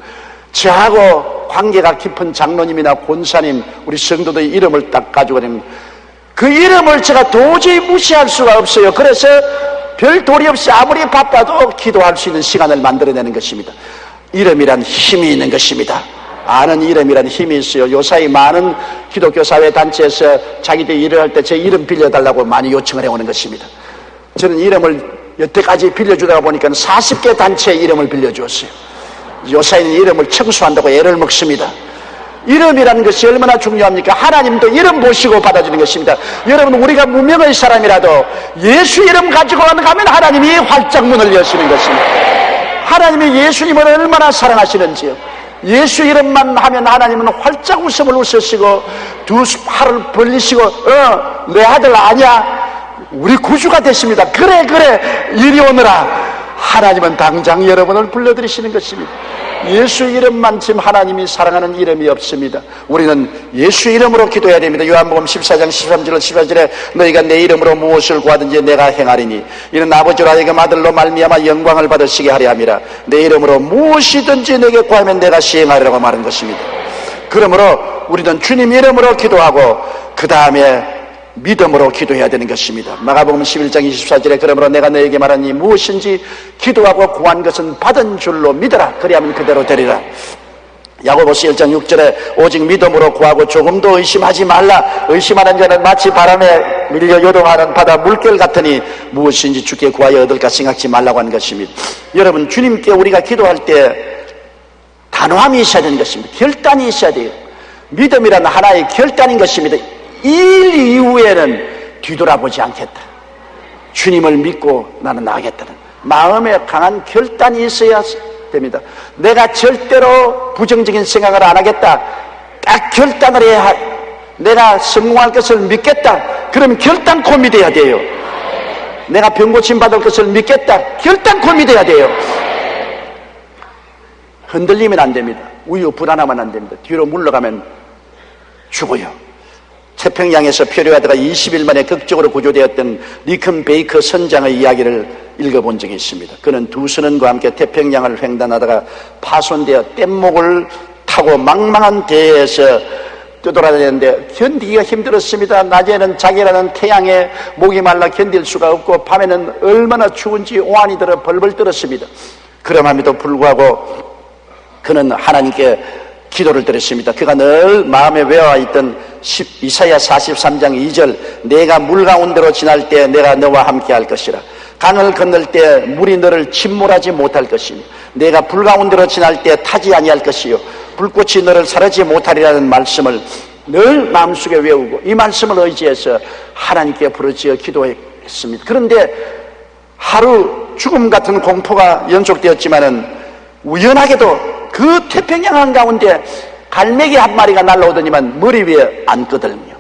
저하고 관계가 깊은 장로님이나 권사님 우리 성도들의 이름을 딱 가지고 다니는 그 이름을 제가 도저히 무시할 수가 없어요. 그래서 별 도리 없이 아무리 바빠도 기도할 수 있는 시간을 만들어내는 것입니다. 이름이란 힘이 있는 것입니다. 아는 이름이란 힘이 있어요. 요사이 많은 기독교 사회 단체에서 자기들 일을 할 때 제 이름 빌려달라고 많이 요청을 해오는 것입니다. 저는 이름을 여태까지 빌려주다가 보니까 40개 단체의 이름을 빌려주었어요. 요사이는 이름을 청소한다고 애를 먹습니다. 이름이라는 것이 얼마나 중요합니까? 하나님도 이름 보시고 받아주는 것입니다. 여러분 우리가 무명의 사람이라도 예수 이름 가지고 가면 하나님이 활짝 문을 여시는 것입니다. 하나님이 예수님을 얼마나 사랑하시는지요. 예수 이름만 하면 하나님은 활짝 웃음을 웃으시고 두 팔을 벌리시고 내 아들 아냐? 우리 구주가 되십니다. 그래 이리 오너라. 하나님은 당장 여러분을 불러들이시는 것입니다. 예수 이름만 지금 하나님이 사랑하는 이름이 없습니다. 우리는 예수 이름으로 기도해야 됩니다. 요한복음 14장 13절 14절에 너희가 내 이름으로 무엇을 구하든지 내가 행하리니 이는 아버지로 하여금 아들로 말미암아 영광을 받으시게 하려 함이라. 내 이름으로 무엇이든지 내게 구하면 내가 시행하리라고 말한 것입니다. 그러므로 우리는 주님 이름으로 기도하고 그 다음에 믿음으로 기도해야 되는 것입니다. 마가복음 11장 24절에 그러므로 내가 너에게 말하니 무엇인지 기도하고 구한 것은 받은 줄로 믿어라. 그리하면 그대로 되리라. 야고보서 1장 6절에 오직 믿음으로 구하고 조금도 의심하지 말라. 의심하는 자는 마치 바람에 밀려 요동하는 바다 물결 같으니 무엇인지 주께 구하여 얻을까 생각지 말라고 하는 것입니다. 여러분 주님께 우리가 기도할 때 단호함이 있어야 되는 것입니다. 결단이 있어야 돼요. 믿음이란 하나의 결단인 것입니다. 일 이후에는 뒤돌아보지 않겠다. 주님을 믿고 나는 나가겠다는 마음에 강한 결단이 있어야 됩니다. 내가 절대로 부정적인 생각을 안 하겠다. 딱 결단을 해야 해. 내가 성공할 것을 믿겠다. 그럼 결단코 믿어야 돼요. 내가 병 고침 받을 것을 믿겠다. 결단코 믿어야 돼요. 흔들리면 안 됩니다. 우유 불안하면 안 됩니다. 뒤로 물러가면 죽어요. 태평양에서 표류하다가 20일 만에 극적으로 구조되었던 리큰 베이커 선장의 이야기를 읽어본 적이 있습니다. 그는 두 선원과 함께 태평양을 횡단하다가 파손되어 뗏목을 타고 망망한 대해에서 떠돌아다녔는데 견디기가 힘들었습니다. 낮에는 자기라는 태양에 목이 말라 견딜 수가 없고 밤에는 얼마나 추운지 오한이 들어 벌벌 떨었습니다. 그럼에도 불구하고 그는 하나님께 기도를 드렸습니다. 그가 늘 마음에 외워 있던 이사야 43장 2절 내가 물 가운데로 지날 때 내가 너와 함께 할 것이라. 강을 건널 때 물이 너를 침몰하지 못할 것이며 내가 불 가운데로 지날 때 타지 아니할 것이요 불꽃이 너를 사르지 못하리라는 말씀을 늘 마음속에 외우고 이 말씀을 의지해서 하나님께 부르짖어 기도했습니다. 그런데 하루 죽음 같은 공포가 연속되었지만은 우연하게도 그 태평양 한가운데 갈매기 한 마리가 날라오더니만 머리 위에 앉거든요.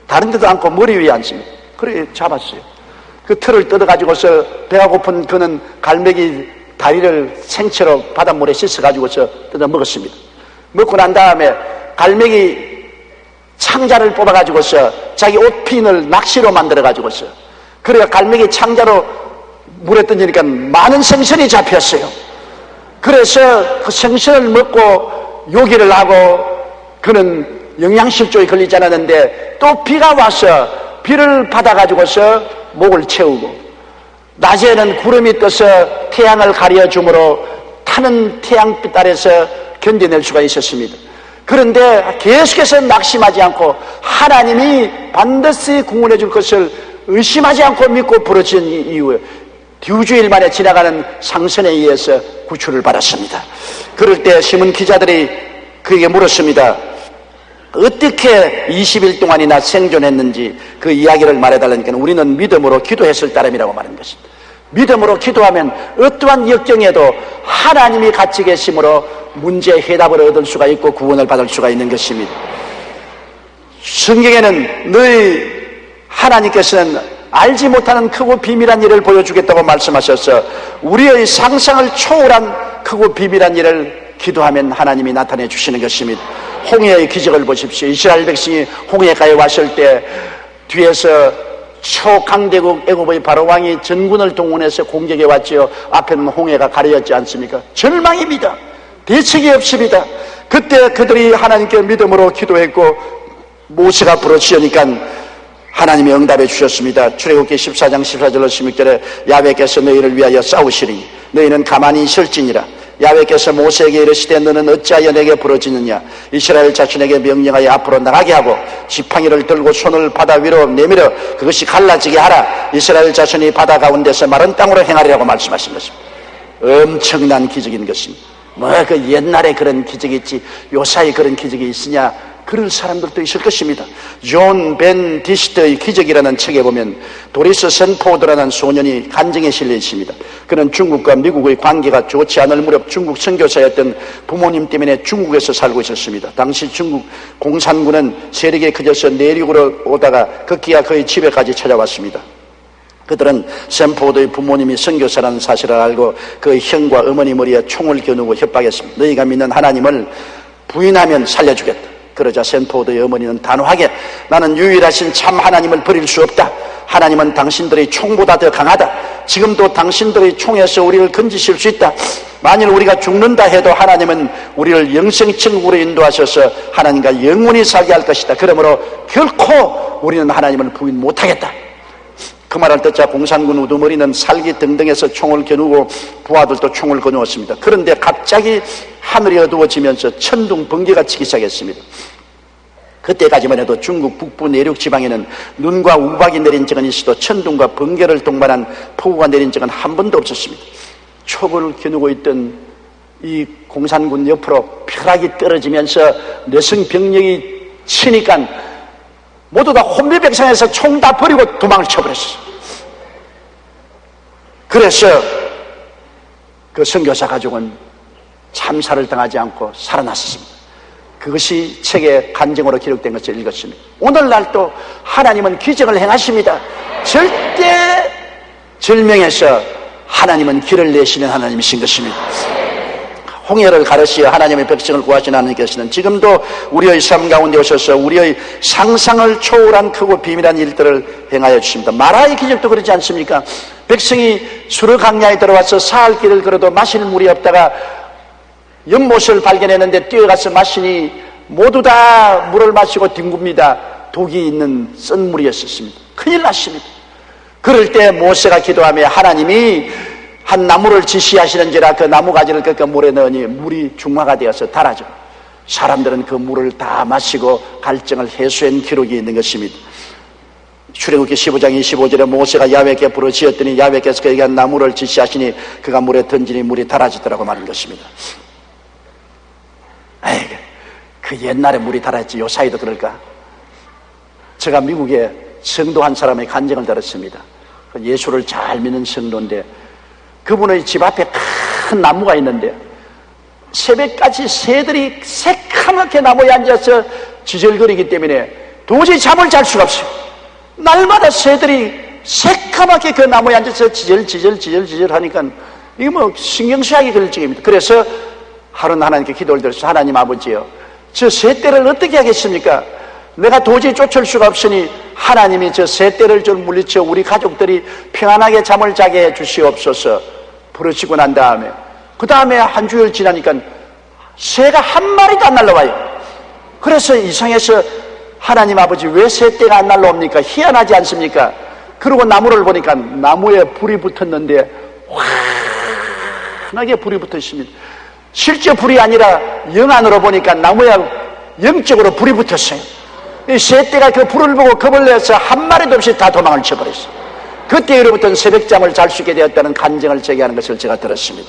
다른 데도 앉고 머리 위에 앉습니다. 그래 잡았어요. 그 털을 뜯어가지고서 배가 고픈 그는 갈매기 다리를 생채로 바닷물에 씻어가지고서 뜯어 먹었습니다. 먹고 난 다음에 갈매기 창자를 뽑아가지고서 자기 옷핀을 낚시로 만들어가지고서 그래야 갈매기 창자로 물에 던지니까 많은 생선이 잡혔어요. 그래서 그 생선을 먹고 요기를 하고 그는 영양실조에 걸리지 않았는데 또 비가 와서 비를 받아가지고서 목을 채우고 낮에는 구름이 떠서 태양을 가려주므로 타는 태양빛 아래서 견뎌낼 수가 있었습니다. 그런데 계속해서 낙심하지 않고 하나님이 반드시 구원해 줄 것을 의심하지 않고 믿고 부르짖은 이후에 두주일 만에 지나가는 상선에 의해서 구출을 받았습니다. 그럴 때 신문 기자들이 그에게 물었습니다. 어떻게 20일 동안이나 생존했는지 그 이야기를 말해달라니까 우리는 믿음으로 기도했을 따름이라고 말하는 것입니다. 믿음으로 기도하면 어떠한 역경에도 하나님이 같이 계심으로 문제의 해답을 얻을 수가 있고 구원을 받을 수가 있는 것입니다. 성경에는 너희 하나님께서는 알지 못하는 크고 비밀한 일을 보여주겠다고 말씀하셔서 우리의 상상을 초월한 크고 비밀한 일을 기도하면 하나님이 나타내 주시는 것입니다. 홍해의 기적을 보십시오. 이스라엘 백성이 홍해가에 왔을 때 뒤에서 초강대국 애굽의 바로왕이 전군을 동원해서 공격해 왔지요. 앞에는 홍해가 가려졌지 않습니까? 절망입니다. 대책이 없습니다. 그때 그들이 하나님께 믿음으로 기도했고 모세가 부르짖으니까 하나님이 응답해 주셨습니다. 출애굽기 14장 14절로 16절에 야훼께서 너희를 위하여 싸우시리니 너희는 가만히 있을지니라. 야훼께서 모세에게 이르시되 너는 어찌하여 내게 부르짖느냐. 이스라엘 자손에게 명령하여 앞으로 나가게 하고 지팡이를 들고 손을 바다 위로 내밀어 그것이 갈라지게 하라. 이스라엘 자손이 바다 가운데서 마른 땅으로 행하리라고 말씀하신 것입니다. 엄청난 기적인 것입니다. 뭐 그 옛날에 그런 기적이 있지 요사이 그런 기적이 있으냐. 그럴 사람들도 있을 것입니다. 존 벤 디시트의 기적이라는 책에 보면 도리스 샌포드라는 소년이 간증에 실려 있습니다. 그는 중국과 미국의 관계가 좋지 않을 무렵 중국 선교사였던 부모님 때문에 중국에서 살고 있었습니다. 당시 중국 공산군은 세력에 커져서 내륙으로 오다가 급기야 그의 집에까지 찾아왔습니다. 그들은 샌포드의 부모님이 선교사라는 사실을 알고 그의 형과 어머니 머리에 총을 겨누고 협박했습니다. 너희가 믿는 하나님을 부인하면 살려주겠다. 그러자 샌포드의 어머니는 단호하게 나는 유일하신 참 하나님을 버릴 수 없다. 하나님은 당신들의 총보다 더 강하다. 지금도 당신들의 총에서 우리를 건지실 수 있다. 만일 우리가 죽는다 해도 하나님은 우리를 영생천국으로 인도하셔서 하나님과 영원히 살게 할 것이다. 그러므로 결코 우리는 하나님을 부인 못하겠다. 그 말을 듣자 공산군 우두머리는 살기 등등해서 총을 겨누고 부하들도 총을 겨누었습니다. 그런데 갑자기 하늘이 어두워지면서 천둥 번개가 치기 시작했습니다. 그때까지만 해도 중국 북부 내륙 지방에는 눈과 우박이 내린 적은 있어도 천둥과 번개를 동반한 폭우가 내린 적은 한 번도 없었습니다. 촉을 겨누고 있던 이 공산군 옆으로 벼락이 떨어지면서 내성 병력이 치니까 모두 다 혼비백산해서 총 다 버리고 도망을 쳐버렸어요. 그래서 그 선교사 가족은 참사를 당하지 않고 살아났습니다. 그것이 책의 간증으로 기록된 것을 읽었습니다. 오늘날도 하나님은 기적을 행하십니다. 절대 절명해서 하나님은 길을 내시는 하나님이신 것입니다. 홍해를 가르시어 하나님의 백성을 구하시는 하나님께서는 지금도 우리의 삶 가운데 오셔서 우리의 상상을 초월한 크고 비밀한 일들을 행하여 주십니다. 마라의 기적도 그러지 않습니까? 백성이 수르 강야에 들어와서 사흘 길을 걸어도 마실 물이 없다가 연못을 발견했는데 뛰어가서 마시니 모두 다 물을 마시고 뒹굽니다. 독이 있는 쓴 물이었습니다. 큰일 났습니다. 그럴 때 모세가 기도하며 하나님이 한 나무를 지시하시는지라 그 나무 가지를 꺾어 물에 넣으니 물이 중화가 되어서 달아져. 사람들은 그 물을 다 마시고 갈증을 해소한 기록이 있는 것입니다. 출애굽기 15장 25절에 모세가 야훼께 부르짖었더니 야훼께서 그에게 한 나무를 지시하시니 그가 물에 던지니 물이 달아지더라고 말한 것입니다. 에이, 그 옛날에 물이 달았지 요사이도 그럴까? 제가 미국에 성도 한 사람의 간증을 들었습니다. 예수를 잘 믿는 성도인데 그분의 집 앞에 큰 나무가 있는데 새벽까지 새들이 새카맣게 나무에 앉아서 지절거리기 때문에 도저히 잠을 잘 수가 없어요. 날마다 새들이 새카맣게 그 나무에 앉아서 지절 하니까 이게 뭐 신경쇠약이 걸릴 적입니다. 그래서 하루는 하나님께 기도를 드렸어요. 하나님 아버지요, 저 새떼를 어떻게 하겠습니까? 내가 도저히 쫓을 수가 없으니 하나님이 저 새떼를 좀 물리쳐 우리 가족들이 평안하게 잠을 자게 해 주시옵소서. 부르시고 난 다음에 그 다음에 한 주일 지나니까 새가 한 마리도 안 날라와요. 그래서 이상해서 하나님 아버지 왜 새떼가 안 날라옵니까? 희한하지 않습니까? 그러고 나무를 보니까 나무에 불이 붙었는데 환하게 불이 붙어 있습니다. 실제 불이 아니라 영 안으로 보니까 나무에 영적으로 불이 붙었어요. 이 새떼가 그 불을 보고 겁을 내서 한 마리도 없이 다 도망을 쳐버렸어요. 그때 이후부터는 새벽잠을 잘 수 있게 되었다는 간증을 제기하는 것을 제가 들었습니다.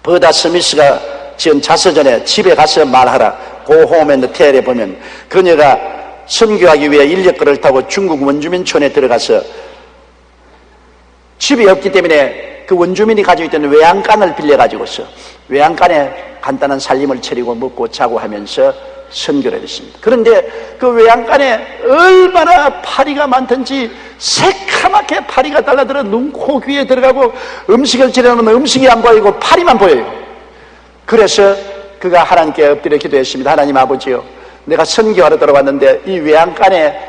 버다 스미스가 지은 자서전에 집에 가서 말하라 Go Home and Tell에 보면 그녀가 선교하기 위해 인력거를 타고 중국 원주민촌에 들어가서 집이 없기 때문에 그 원주민이 가지고 있던 외양간을 빌려가지고서 외양간에 간단한 살림을 차리고 먹고 자고 하면서 선교를 했습니다. 그런데 그 외양간에 얼마나 파리가 많든지 새카맣게 파리가 달라들어 눈, 코, 귀에 들어가고 음식을 지내놓으면 음식이 안 보이고 파리만 보여요. 그래서 그가 하나님께 엎드려 기도했습니다. 하나님 아버지요, 내가 선교하러 들어왔는데 이 외양간에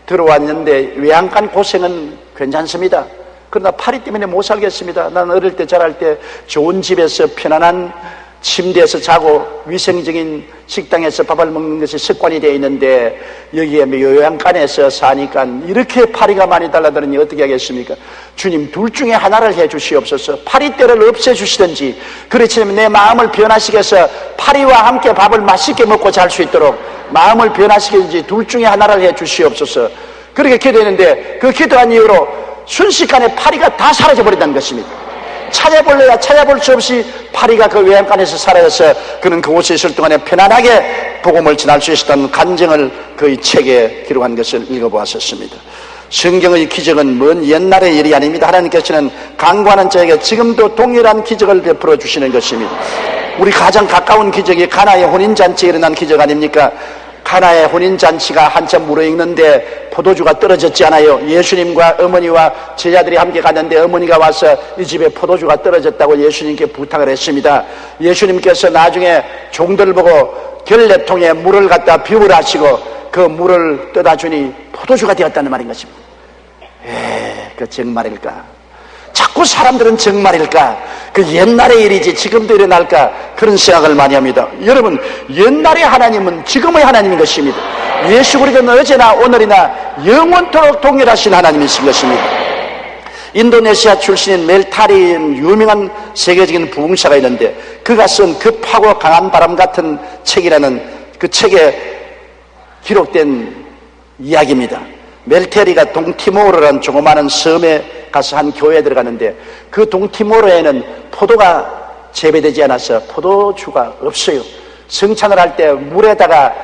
들어왔는데 외양간 고생은 괜찮습니다. 그러나 파리 때문에 못 살겠습니다. 나는 어릴 때 자랄 때 좋은 집에서 편안한 침대에서 자고 위생적인 식당에서 밥을 먹는 것이 습관이 되어 있는데 여기에 요양간에서 사니까 이렇게 파리가 많이 달라드니 어떻게 하겠습니까? 주님, 둘 중에 하나를 해 주시옵소서. 파리떼를 없애 주시든지 그렇지만 내 마음을 변화시켜서 파리와 함께 밥을 맛있게 먹고 잘 수 있도록 마음을 변화시키든지 둘 중에 하나를 해 주시옵소서. 그렇게 기도했는데 그 기도한 이후로 순식간에 파리가 다 사라져 버린다는 것입니다. 찾아볼래야 찾아볼 수 없이 파리가 그 외양간에서 사라져서 그는 그곳에 있을 동안에 편안하게 복음을 전할 수 있었다는 간증을 그의 책에 기록한 것을 읽어보았었습니다. 성경의 기적은 먼 옛날의 일이 아닙니다. 하나님께서는 강구하는 자에게 지금도 동일한 기적을 베풀어 주시는 것입니다. 우리 가장 가까운 기적이 가나의 혼인잔치에 일어난 기적 아닙니까? 가나의 혼인잔치가 한참 무르익는데 포도주가 떨어졌지 않아요. 예수님과 어머니와 제자들이 함께 갔는데 어머니가 와서 이 집에 포도주가 떨어졌다고 예수님께 부탁을 했습니다. 예수님께서 나중에 종들을 보고 결례통에 물을 갖다 비우라시고 그 물을 떠다주니 포도주가 되었다는 말인 것입니다. 그 정말일까? 자꾸 사람들은 정말일까? 그 옛날의 일이지 지금도 일어날까? 그런 생각을 많이 합니다. 여러분, 옛날의 하나님은 지금의 하나님인 것입니다. 예수 그리스도는 어제나 오늘이나 영원토록 동일하신 하나님이신 것입니다. 인도네시아 출신인 멜타리는 유명한 세계적인 부흥사가 있는데 그가 쓴 급하고 강한 바람 같은 책이라는 그 책에 기록된 이야기입니다. 멜테리가 동티모르라는 조그마한 섬에 가서 한 교회에 들어가는데 그 동티모르에는 포도가 재배되지 않아서 포도주가 없어요. 성찬을 할 때 물에다가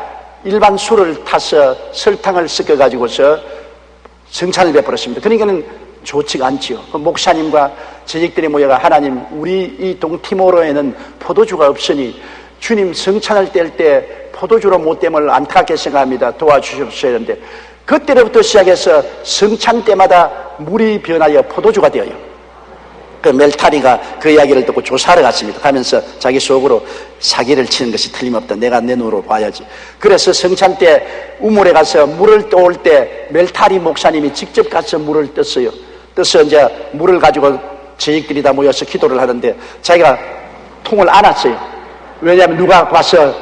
일반 술을 타서 설탕을 섞어가지고서 성찬을 베풀었습니다. 그러니까는 좋지가 않지요. 그 목사님과 재직들이 모여가 하나님, 우리 이 동티모로에는 포도주가 없으니 주님 성찬을 뗄 때 포도주로 못 땜을 안타깝게 생각합니다. 도와주십시오. 했는데 그때로부터 시작해서 성찬 때마다 물이 변하여 포도주가 되어요. 그 멜타리가 그 이야기를 듣고 조사하러 갔습니다. 가면서 자기 속으로 사기를 치는 것이 틀림없다. 내가 내 눈으로 봐야지. 그래서 성찬 때 우물에 가서 물을 떠올 때 멜타리 목사님이 직접 가서 물을 떴어요. 떠서 이제 물을 가지고 제익들이 다 모여서 기도를 하는데 자기가 통을 안았어요. 왜냐하면 누가 와서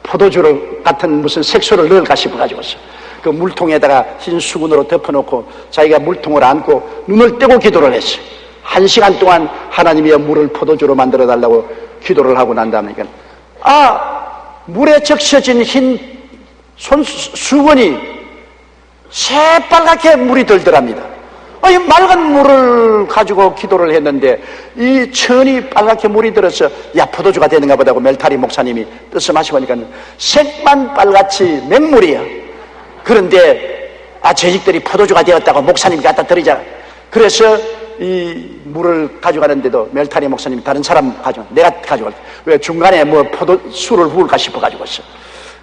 포도주 같은 무슨 색소를 넣을까 싶어가지고서 그 물통에다가 흰 수건으로 덮어놓고 자기가 물통을 안고 눈을 떼고 기도를 했어요. 1시간 동안 하나님이여 물을 포도주로 만들어 달라고 기도를 하고 난 다음에 물에 적셔진 흰 수건이 새빨갛게 물이 들더랍니다. 이 맑은 물을 가지고 기도를 했는데 이 천이 빨갛게 물이 들어서 야 포도주가 되는가 보다고 멜타리 목사님이 떠서 마시보니까 색만 빨갛지 맹물이야. 그런데 재직들이 포도주가 되었다고 목사님이 갖다 드리자. 그래서 이 물을 가져가는데도 멜타리 목사님이 다른 사람 가져가 내가 가져갈게. 왜 중간에 뭐 술을 부을까 싶어가지고서.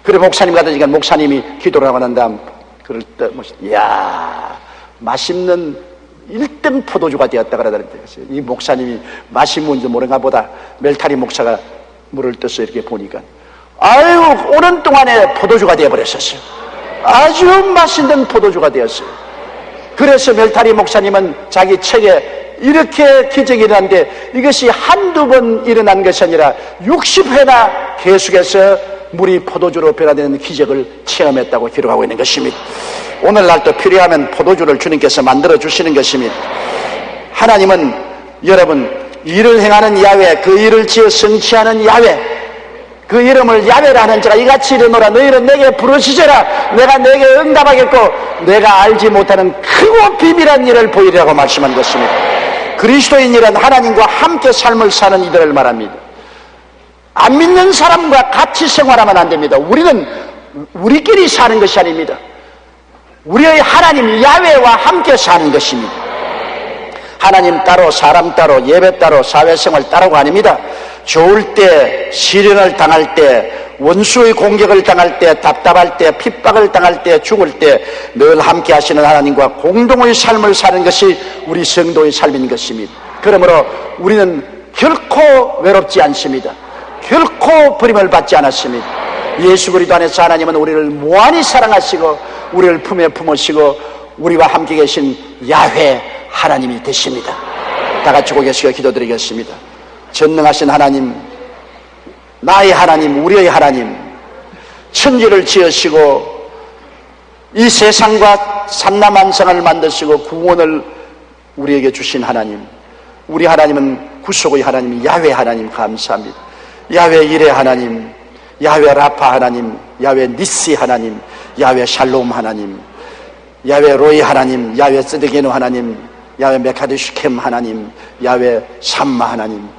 그래 목사님 가더니까 목사님이 기도를 하고 난 다음 그럴 때 이야 맛있는 1등 포도주가 되었다 그러더니 이 목사님이 맛이 뭔지 모르는가 보다 멜타리 목사가 물을 떠서 이렇게 보니까 아유 오는 동안에 포도주가 되어버렸었어요. 아주 맛있는 포도주가 되었어요. 그래서 멜타리 목사님은 자기 책에 이렇게 기적이 일어났는데 이것이 한두 번 일어난 것이 아니라 60회나 계속해서 물이 포도주로 변화되는 기적을 체험했다고 기록하고 있는 것입니다. 오늘날도 필요하면 포도주를 주님께서 만들어 주시는 것입니다. 하나님은 여러분 일을 행하는 야훼, 그 일을 지어 성취하는 야훼, 그 이름을 야훼라 하는 자가 이같이 이르노라. 너희는 내게 부르시져라. 내가 내게 응답하겠고 내가 알지 못하는 크고 비밀한 일을 보이리라고 말씀한 것입니다. 그리스도인이란 하나님과 함께 삶을 사는 이들을 말합니다. 안 믿는 사람과 같이 생활하면 안 됩니다. 우리는 우리끼리 사는 것이 아닙니다. 우리의 하나님 야훼와 함께 사는 것입니다. 하나님 따로 사람 따로 예배 따로 사회생활 따로가 아닙니다. 좋을 때 시련을 당할 때 원수의 공격을 당할 때 답답할 때 핍박을 당할 때 죽을 때 늘 함께 하시는 하나님과 공동의 삶을 사는 것이 우리 성도의 삶인 것입니다. 그러므로 우리는 결코 외롭지 않습니다. 결코 버림을 받지 않았습니다. 예수 그리스도 안에서 하나님은 우리를 무한히 사랑하시고 우리를 품에 품으시고 우리와 함께 계신 야훼 하나님이 되십니다. 다 같이 고개 숙여 기도드리겠습니다. 전능하신 하나님, 나의 하나님, 우리의 하나님, 천지를 지으시고 이 세상과 산나만상을 만드시고 구원을 우리에게 주신 하나님, 우리 하나님은 구속의 하나님, 야훼 하나님 감사합니다. 야훼 이레 하나님, 야훼 라파 하나님, 야훼 니시 하나님, 야훼 샬롬 하나님, 야훼 로이 하나님, 야훼 쓰드게노 하나님, 야훼 메카드슈켐 하나님, 야훼 삼마 하나님,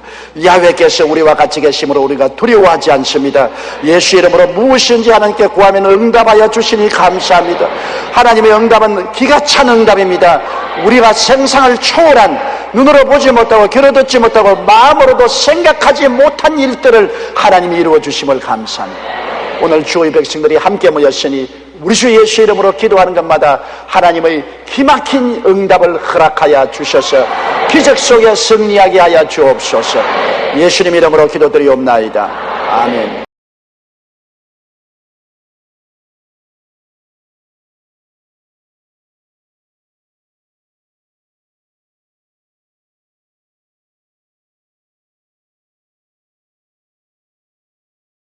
야훼께서 우리와 같이 계심으로 우리가 두려워하지 않습니다. 예수 이름으로 무엇인지 하나님께 구하면 응답하여 주시니 감사합니다. 하나님의 응답은 기가 찬 응답입니다. 우리가 생상을 초월한 눈으로 보지 못하고 귀로 듣지 못하고 마음으로도 생각하지 못한 일들을 하나님이 이루어 주심을 감사합니다. 오늘 주의 백성들이 함께 모였으니 우리 주 예수 이름으로 기도하는 것마다 하나님의 기막힌 응답을 허락하여 주셔서 기적 속에 승리하게 하여 주옵소서. 예수님 이름으로 기도드리옵나이다. 아멘.